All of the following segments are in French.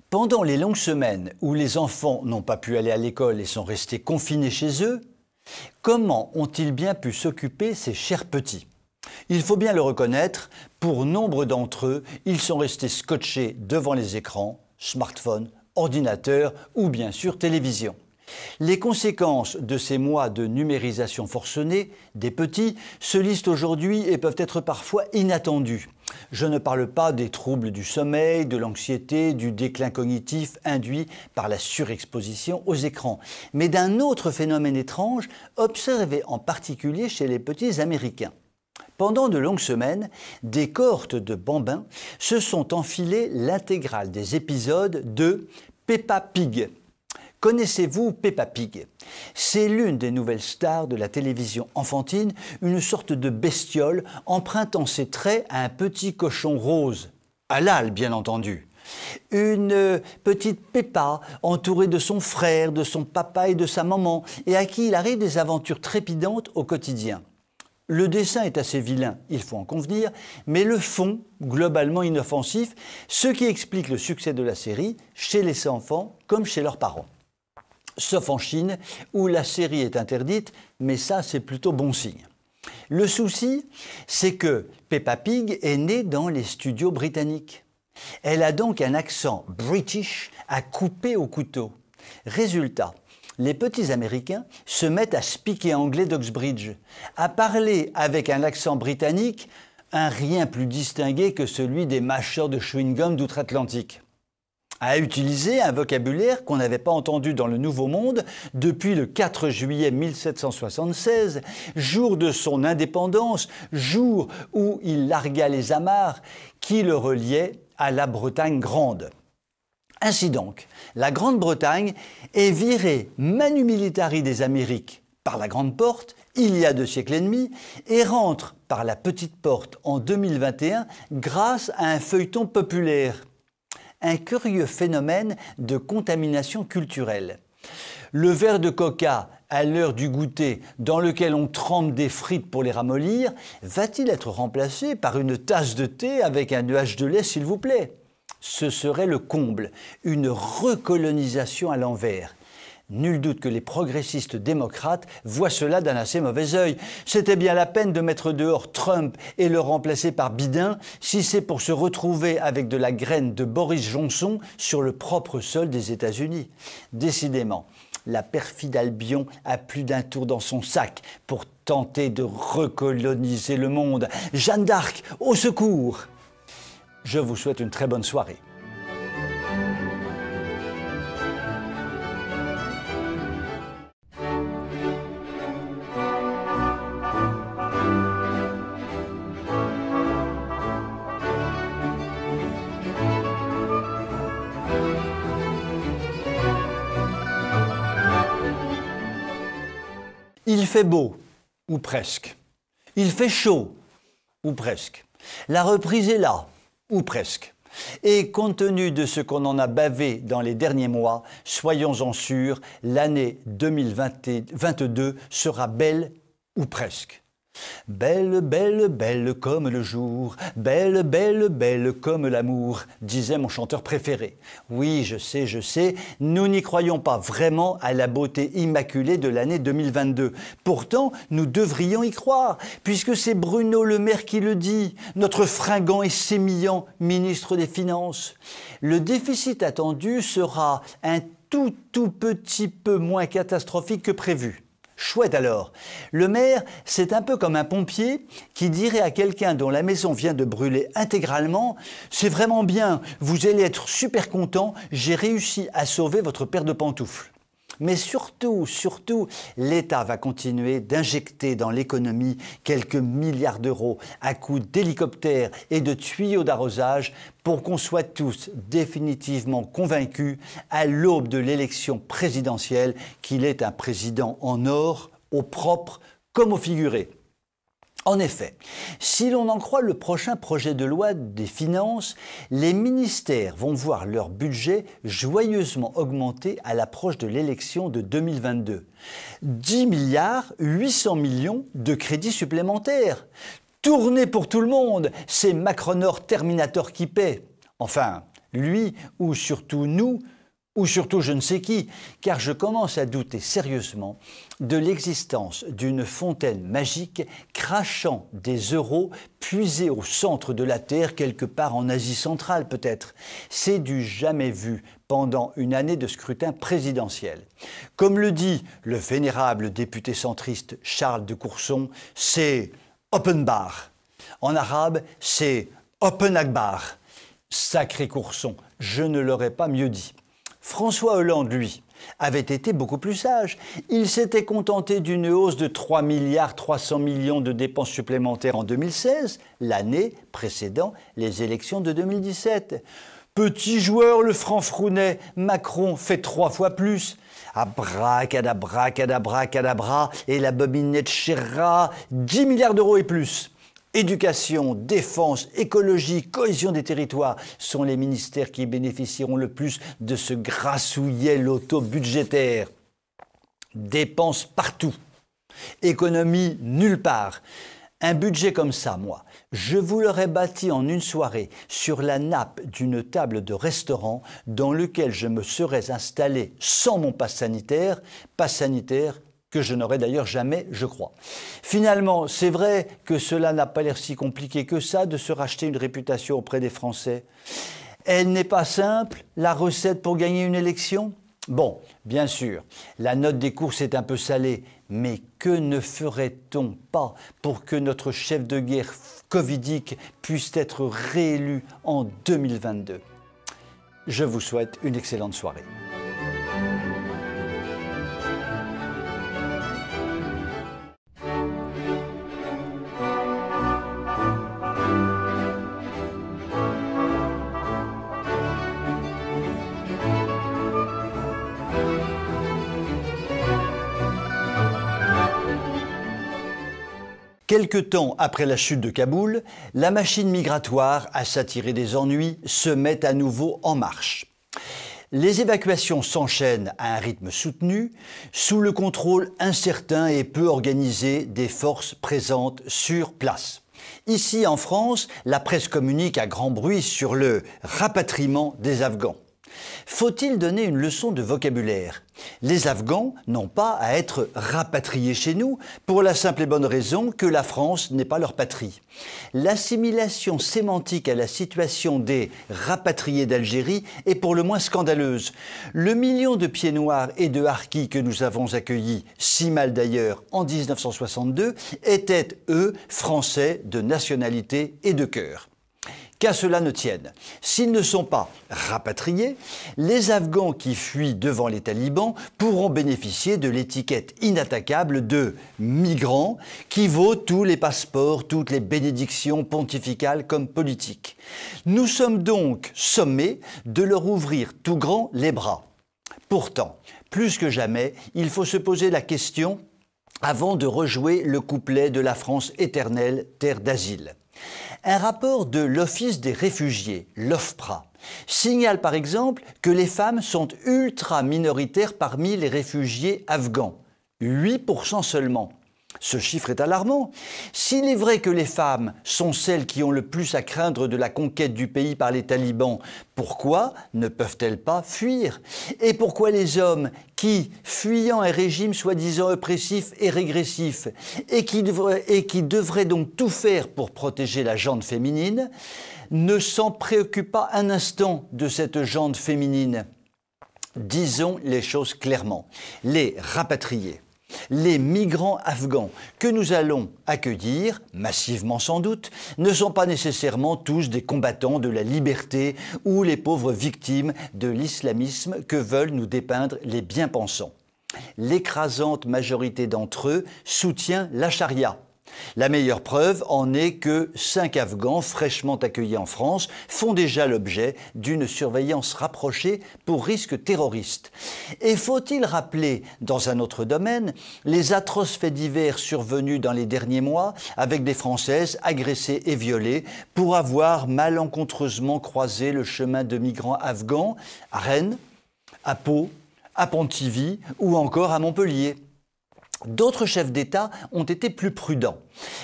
Pendant les longues semaines où les enfants n'ont pas pu aller à l'école et sont restés confinés chez eux, comment ont-ils bien pu s'occuper ces chers petits? Il faut bien le reconnaître, pour nombre d'entre eux, ils sont restés scotchés devant les écrans, smartphones, ordinateurs ou bien sûr télévision. Les conséquences de ces mois de numérisation forcenée des petits se lisent aujourd'hui et peuvent être parfois inattendues. Je ne parle pas des troubles du sommeil, de l'anxiété, du déclin cognitif induit par la surexposition aux écrans, mais d'un autre phénomène étrange observé en particulier chez les petits Américains. Pendant de longues semaines, des cohortes de bambins se sont enfilés l'intégrale des épisodes de Peppa Pig. Connaissez-vous Peppa Pig? C'est l'une des nouvelles stars de la télévision enfantine, une sorte de bestiole empruntant ses traits à un petit cochon rose. Halal, bien entendu. Une petite Peppa entourée de son frère, de son papa et de sa maman, et à qui il arrive des aventures trépidantes au quotidien. Le dessin est assez vilain, il faut en convenir, mais le fond, globalement inoffensif, ce qui explique le succès de la série chez les enfants comme chez leurs parents. Sauf en Chine, où la série est interdite, mais ça c'est plutôt bon signe. Le souci, c'est que Peppa Pig est née dans les studios britanniques. Elle a donc un accent british à couper au couteau. Résultat, les petits Américains se mettent à speaker anglais d'Oxbridge, à parler avec un accent britannique, un rien plus distingué que celui des mâcheurs de chewing-gum d'outre-Atlantique. À utiliser un vocabulaire qu'on n'avait pas entendu dans le Nouveau Monde depuis le 4 juillet 1776, jour de son indépendance, jour où il largua les amarres qui le reliaient à la Bretagne grande. Ainsi donc, la Grande-Bretagne est virée manu militari des Amériques par la Grande Porte il y a 2 siècles et demi et rentre par la Petite Porte en 2021 grâce à un feuilleton populaire. Un curieux phénomène de contamination culturelle. Le verre de coca à l'heure du goûter dans lequel on trempe des frites pour les ramollir, va-t-il être remplacé par une tasse de thé avec un nuage de lait s'il vous plaît? Ce serait le comble, une recolonisation à l'envers. Nul doute que les progressistes démocrates voient cela d'un assez mauvais œil. C'était bien la peine de mettre dehors Trump et le remplacer par Biden si c'est pour se retrouver avec de la graine de Boris Johnson sur le propre sol des États-Unis. Décidément, la perfide Albion a plus d'un tour dans son sac pour tenter de recoloniser le monde. Jeanne d'Arc, au secours! Je vous souhaite une très bonne soirée. Il fait beau, ou presque. Il fait chaud, ou presque. La reprise est là, ou presque. Et compte tenu de ce qu'on en a bavé dans les derniers mois, soyons-en sûrs, l'année 2022 sera belle, ou presque. Belle, belle, belle comme le jour, belle, belle, belle comme l'amour, disait mon chanteur préféré. Oui, je sais, nous n'y croyons pas vraiment à la beauté immaculée de l'année 2022. Pourtant, nous devrions y croire, puisque c'est Bruno Le Maire qui le dit, notre fringant et sémillant ministre des Finances. Le déficit attendu sera un tout petit peu moins catastrophique que prévu. Chouette alors. Le maire, c'est un peu comme un pompier qui dirait à quelqu'un dont la maison vient de brûler intégralement « C'est vraiment bien, vous allez être super content, j'ai réussi à sauver votre paire de pantoufles ». Mais surtout, l'État va continuer d'injecter dans l'économie quelques milliards d'euros à coups d'hélicoptères et de tuyaux d'arrosage pour qu'on soit tous définitivement convaincus à l'aube de l'élection présidentielle qu'il est un président en or, au propre comme au figuré. En effet, si l'on en croit le prochain projet de loi des finances, les ministères vont voir leur budget joyeusement augmenter à l'approche de l'élection de 2022. 10 milliards 800 millions de crédits supplémentaires. Tournez pour tout le monde, c'est Macronor Terminator qui paie. Enfin, lui ou surtout nous, ou surtout je ne sais qui, car je commence à douter sérieusement de l'existence d'une fontaine magique crachant des euros puisés au centre de la Terre, quelque part en Asie centrale peut-être. C'est du jamais vu pendant une année de scrutin présidentiel. Comme le dit le vénérable député centriste Charles de Courson, c'est open bar. En arabe, c'est open akbar. Sacré Courson, je ne l'aurais pas mieux dit. François Hollande, lui, avait été beaucoup plus sage. Il s'était contenté d'une hausse de 3,3 milliards de dépenses supplémentaires en 2016, l'année précédant les élections de 2017. Petit joueur, le franc-frounet, Macron fait 3 fois plus. Abracadabra, cadabra, cadabra, et la bobinette Scherra, 10 milliards d'euros et plus. Éducation, défense, écologie, cohésion des territoires sont les ministères qui bénéficieront le plus de ce grassouillet loto budgétaire. Dépenses partout, économie nulle part. Un budget comme ça, moi, je vous l'aurais bâti en une soirée sur la nappe d'une table de restaurant dans lequel je me serais installé sans mon passe sanitaire que je n'aurais d'ailleurs jamais, je crois. Finalement, c'est vrai que cela n'a pas l'air si compliqué que ça de se racheter une réputation auprès des Français. Elle n'est pas simple, la recette pour gagner une élection ? Bon, bien sûr, la note des courses est un peu salée, mais que ne ferait-on pas pour que notre chef de guerre covidique puisse être réélu en 2022 ? Je vous souhaite une excellente soirée. Quelque temps après la chute de Kaboul, la machine migratoire, à s'attirer des ennuis, se met à nouveau en marche. Les évacuations s'enchaînent à un rythme soutenu, sous le contrôle incertain et peu organisé des forces présentes sur place. Ici en France, la presse communique à grand bruit sur le rapatriement des Afghans. Faut-il donner une leçon de vocabulaire ? Les Afghans n'ont pas à être rapatriés chez nous pour la simple et bonne raison que la France n'est pas leur patrie. L'assimilation sémantique à la situation des rapatriés d'Algérie est pour le moins scandaleuse. Le million de pieds noirs et de harkis que nous avons accueillis, si mal d'ailleurs, en 1962, étaient, eux, français de nationalité et de cœur. Qu'à cela ne tienne, s'ils ne sont pas rapatriés, les Afghans qui fuient devant les talibans pourront bénéficier de l'étiquette inattaquable de migrants qui vaut tous les passeports, toutes les bénédictions pontificales comme politiques. Nous sommes donc sommés de leur ouvrir tout grand les bras. Pourtant, plus que jamais, il faut se poser la question avant de rejouer le couplet de la France éternelle, terre d'asile. Un rapport de l'Office des réfugiés, l'OFPRA, signale par exemple que les femmes sont ultra minoritaires parmi les réfugiés afghans, 8% seulement. Ce chiffre est alarmant. S'il est vrai que les femmes sont celles qui ont le plus à craindre de la conquête du pays par les talibans, pourquoi ne peuvent-elles pas fuir ? Et pourquoi les hommes qui, fuyant un régime soi-disant oppressif et régressif, et qui devraient donc tout faire pour protéger la gente féminine, ne s'en préoccupent pas un instant de cette gente féminine ? Disons les choses clairement. Les rapatriés, les migrants afghans que nous allons accueillir, massivement sans doute, ne sont pas nécessairement tous des combattants de la liberté ou les pauvres victimes de l'islamisme que veulent nous dépeindre les bien-pensants. L'écrasante majorité d'entre eux soutient la charia. La meilleure preuve en est que 5 Afghans fraîchement accueillis en France font déjà l'objet d'une surveillance rapprochée pour risque terroriste. Et faut-il rappeler, dans un autre domaine, les atroces faits divers survenus dans les derniers mois avec des Françaises agressées et violées pour avoir malencontreusement croisé le chemin de migrants afghans à Rennes, à Pau, à Pontivy ou encore à Montpellier. D'autres chefs d'État ont été plus prudents.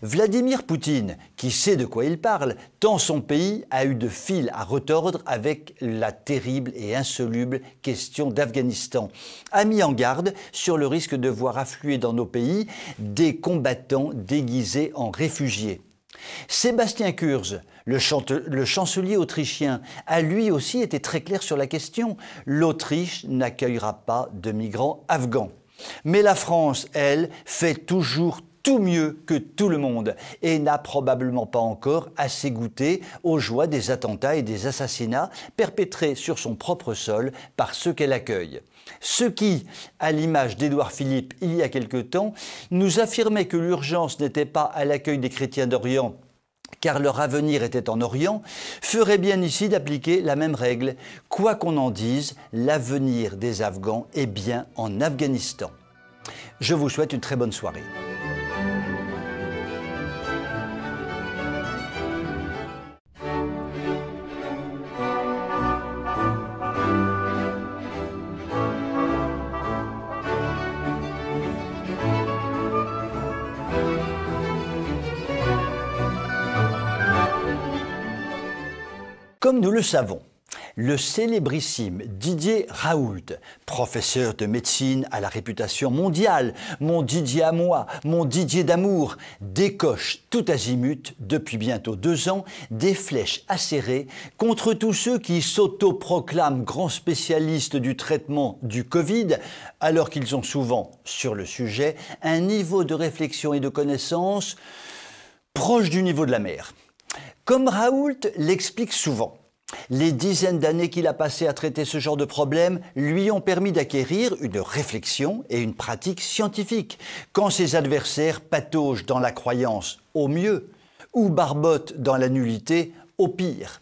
Vladimir Poutine, qui sait de quoi il parle, tant son pays a eu de fil à retordre avec la terrible et insoluble question d'Afghanistan, a mis en garde sur le risque de voir affluer dans nos pays des combattants déguisés en réfugiés. Sébastien Kurz, le chancelier autrichien, a lui aussi été très clair sur la question. L'Autriche n'accueillera pas de migrants afghans. Mais la France, elle, fait toujours tout mieux que tout le monde et n'a probablement pas encore assez goûté aux joies des attentats et des assassinats perpétrés sur son propre sol par ceux qu'elle accueille. Ceux qui, à l'image d'Édouard Philippe il y a quelque temps, nous affirmaient que l'urgence n'était pas à l'accueil des chrétiens d'Orient, car leur avenir était en Orient, ferait bien ici d'appliquer la même règle. Quoi qu'on en dise, l'avenir des Afghans est bien en Afghanistan. Je vous souhaite une très bonne soirée. Comme nous le savons, le célébrissime Didier Raoult, professeur de médecine à la réputation mondiale, mon Didier à moi, mon Didier d'amour, décoche tout azimut depuis bientôt 2 ans des flèches acérées contre tous ceux qui s'autoproclament grands spécialistes du traitement du Covid, alors qu'ils ont souvent, sur le sujet, un niveau de réflexion et de connaissance proche du niveau de la mer. Comme Raoult l'explique souvent, les dizaines d'années qu'il a passées à traiter ce genre de problème lui ont permis d'acquérir une réflexion et une pratique scientifique, quand ses adversaires pataugent dans la croyance au mieux ou barbotent dans la nullité au pire.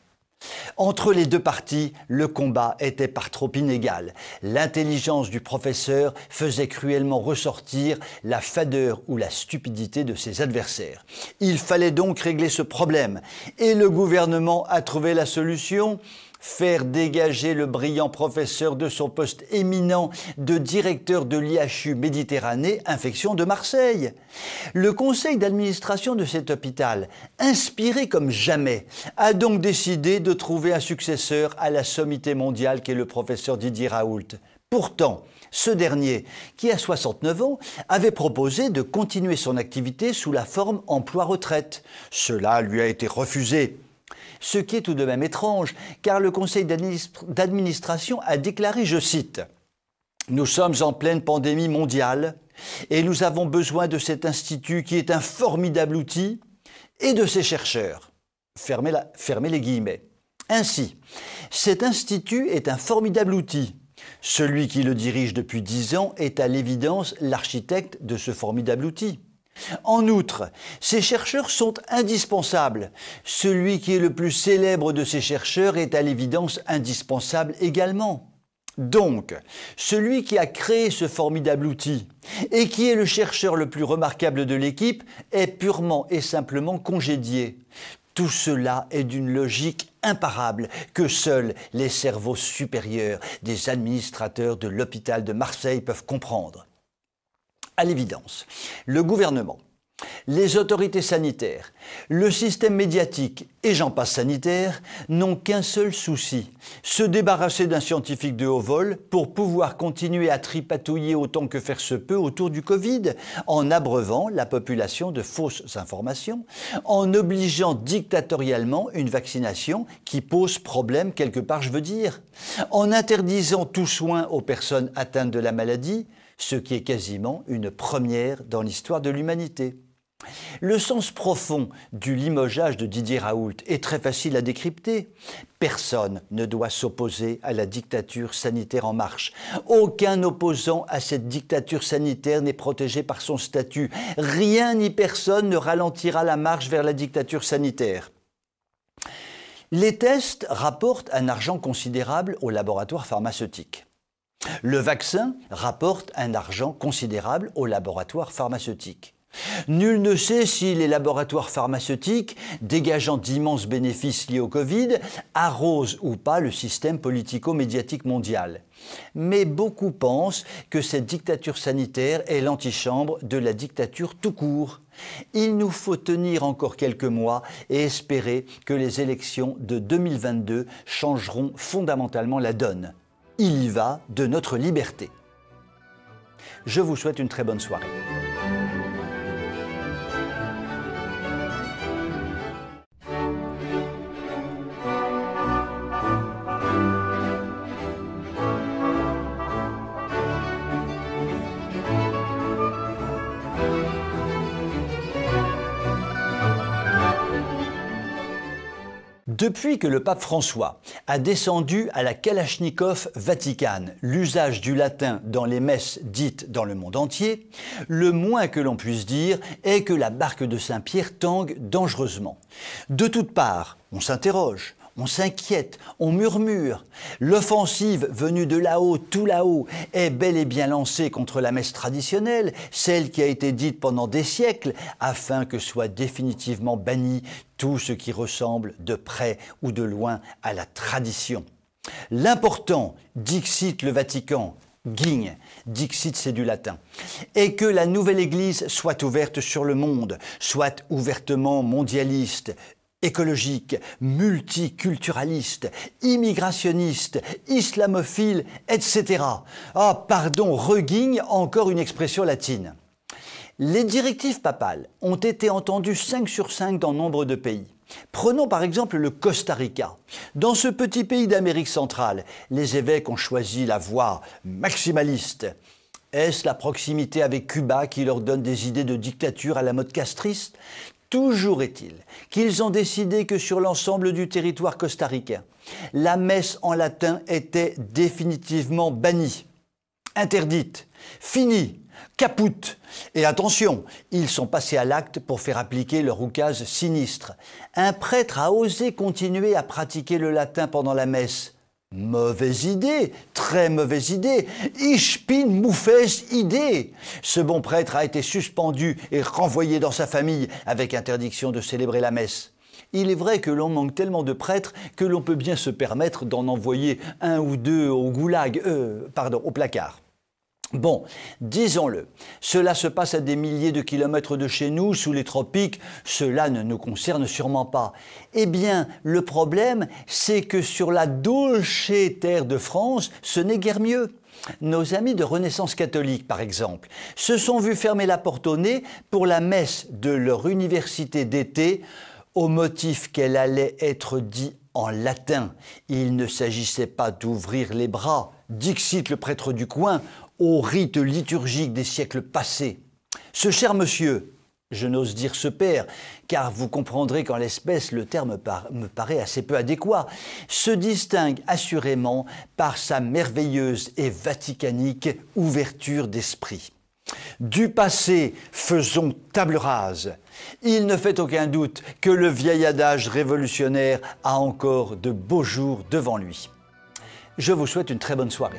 Entre les deux parties, le combat était par trop inégal. L'intelligence du professeur faisait cruellement ressortir la fadeur ou la stupidité de ses adversaires. Il fallait donc régler ce problème. Et le gouvernement a trouvé la solution : faire dégager le brillant professeur de son poste éminent de directeur de l'IHU Méditerranée Infection de Marseille. Le conseil d'administration de cet hôpital, inspiré comme jamais, a donc décidé de trouver un successeur à la sommité mondiale qu'est le professeur Didier Raoult. Pourtant, ce dernier, qui a 69 ans, avait proposé de continuer son activité sous la forme emploi-retraite. Cela lui a été refusé. Ce qui est tout de même étrange, car le conseil d'administration a déclaré, je cite, « Nous sommes en pleine pandémie mondiale et nous avons besoin de cet institut qui est un formidable outil et de ses chercheurs. » Fermez les guillemets. Ainsi, cet institut est un formidable outil. Celui qui le dirige depuis 10 ans est à l'évidence l'architecte de ce formidable outil. En outre, ces chercheurs sont indispensables. Celui qui est le plus célèbre de ces chercheurs est à l'évidence indispensable également. Donc, celui qui a créé ce formidable outil et qui est le chercheur le plus remarquable de l'équipe est purement et simplement congédié. Tout cela est d'une logique imparable que seuls les cerveaux supérieurs des administrateurs de l'hôpital de Marseille peuvent comprendre. À l'évidence, le gouvernement, les autorités sanitaires, le système médiatique et j'en passe sanitaire n'ont qu'un seul souci, se débarrasser d'un scientifique de haut vol pour pouvoir continuer à tripatouiller autant que faire se peut autour du Covid, en abreuvant la population de fausses informations, en obligeant dictatorialement une vaccination qui pose problème quelque part, je veux dire, en interdisant tout soin aux personnes atteintes de la maladie, ce qui est quasiment une première dans l'histoire de l'humanité. Le sens profond du limogeage de Didier Raoult est très facile à décrypter. Personne ne doit s'opposer à la dictature sanitaire en marche. Aucun opposant à cette dictature sanitaire n'est protégé par son statut. Rien ni personne ne ralentira la marche vers la dictature sanitaire. Les tests rapportent un argent considérable aux laboratoires pharmaceutiques. Le vaccin rapporte un argent considérable aux laboratoires pharmaceutiques. Nul ne sait si les laboratoires pharmaceutiques, dégageant d'immenses bénéfices liés au Covid, arrosent ou pas le système politico-médiatique mondial. Mais beaucoup pensent que cette dictature sanitaire est l'antichambre de la dictature tout court. Il nous faut tenir encore quelques mois et espérer que les élections de 2022 changeront fondamentalement la donne. Il y va de notre liberté. Je vous souhaite une très bonne soirée. Depuis que le pape François a descendu à la Kalachnikov Vaticane l'usage du latin dans les messes dites dans le monde entier, le moins que l'on puisse dire est que la barque de Saint-Pierre tangue dangereusement. De toutes parts, on s'interroge, on s'inquiète, on murmure. L'offensive venue de là-haut, tout là-haut, est bel et bien lancée contre la messe traditionnelle, celle qui a été dite pendant des siècles, afin que soit définitivement banni tout ce qui ressemble de près ou de loin à la tradition. L'important, dixit le Vatican, Guigne, dixit c'est du latin, est que la nouvelle Église soit ouverte sur le monde, soit ouvertement mondialiste, écologique, multiculturaliste, immigrationniste, islamophile, etc. Ah, pardon, reguigne, encore une expression latine. Les directives papales ont été entendues 5 sur 5 dans nombre de pays. Prenons par exemple le Costa Rica. Dans ce petit pays d'Amérique centrale, les évêques ont choisi la voie maximaliste. Est-ce la proximité avec Cuba qui leur donne des idées de dictature à la mode castriste ? Toujours est-il qu'ils ont décidé que sur l'ensemble du territoire costaricain, la messe en latin était définitivement bannie, interdite, finie, caput. Et attention, ils sont passés à l'acte pour faire appliquer leur oukase sinistre. Un prêtre a osé continuer à pratiquer le latin pendant la messe. Mauvaise idée, très mauvaise idée, ich bin mauvaise idée. Ce bon prêtre a été suspendu et renvoyé dans sa famille avec interdiction de célébrer la messe. Il est vrai que l'on manque tellement de prêtres que l'on peut bien se permettre d'en envoyer un ou deux au goulag, au placard. Bon, disons-le, cela se passe à des milliers de kilomètres de chez nous, sous les tropiques, cela ne nous concerne sûrement pas. Eh bien, le problème, c'est que sur la dolce terre de France, ce n'est guère mieux. Nos amis de Renaissance catholique, par exemple, se sont vus fermer la porte au nez pour la messe de leur université d'été, au motif qu'elle allait être dite en latin. Il ne s'agissait pas d'ouvrir les bras, dixit le prêtre du coin, au rite liturgique des siècles passés. Ce cher monsieur, je n'ose dire ce père, car vous comprendrez qu'en l'espèce le terme me paraît assez peu adéquat, se distingue assurément par sa merveilleuse et vaticanique ouverture d'esprit. Du passé, faisons table rase. Il ne fait aucun doute que le vieil adage révolutionnaire a encore de beaux jours devant lui. Je vous souhaite une très bonne soirée.